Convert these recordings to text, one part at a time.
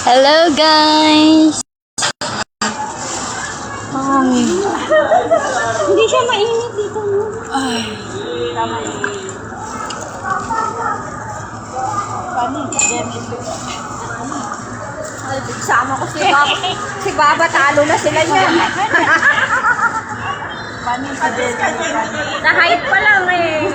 Hello guys! Hindi siya mainit dito, no? Ay. Tama yun. Sama ko si Baba. Si Baba, talo na sila niya. Na-height pa lang eh.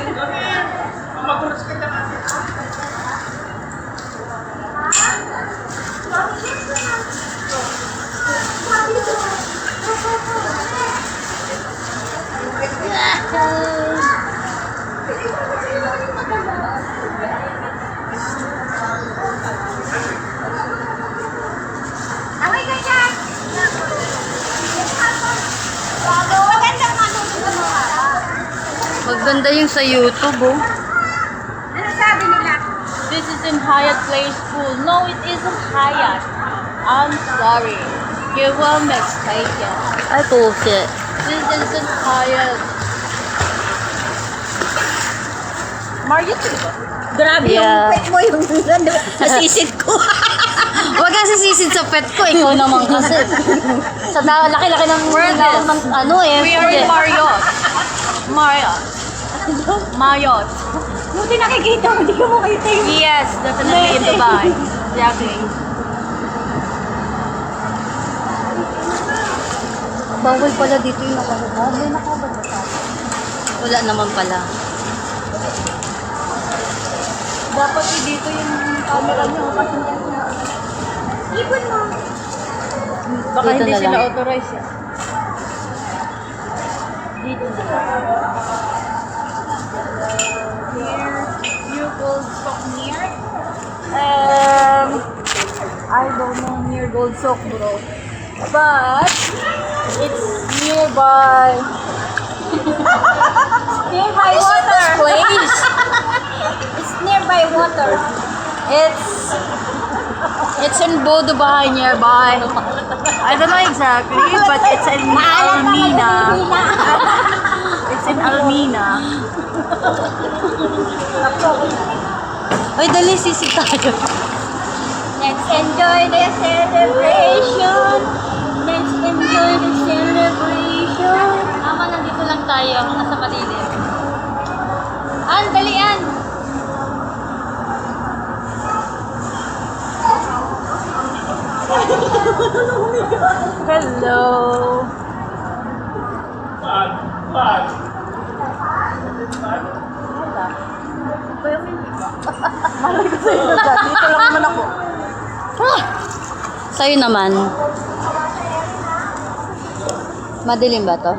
Away ka dyan! Maganda yung sa YouTube, oh. Ano sabi nila? This isn't Hyatt Place Pool. No, it isn't Hyatt. I'm sorry. You were mistaken. Ay, bullshit. This isn't Hyatt. Marriott ba? Grabe Yeah. yung pet mo yung nasisid ko. Huwag kang sisisid sa pet ko. Ikaw naman kasi. Sa laki-laki ng ano eh. We are in Marriott. Marriott. Marriott. Buti nakikita mo, hindi ko makita yung... Yes, definitely in Dubai. Exactly. Bawal pala dito yung nakahubad. May nakahubad ba sa akin? Wala naman pala. Dapat dito yung camera niyo kasi Ibon mo. baka Dito hindi na sila lang. authorized. Dito na lang. Near Gold Sock near? I don't know near Gold Sock, bro. But it's nearby. Nearby water. Place. It's nearby water. It's in Dubai nearby. I don't know exactly, but it's in Almina. It's in Almina. Ay, dali sisig tayo. Let's enjoy the celebration. Let's enjoy the celebration. Mama, nandito lang tayo. Nasa malilim. Dalian. Hello. Malay ko sa'yo na dyan. Dito lang naman ako. Sa'yo naman. Madilim ba to?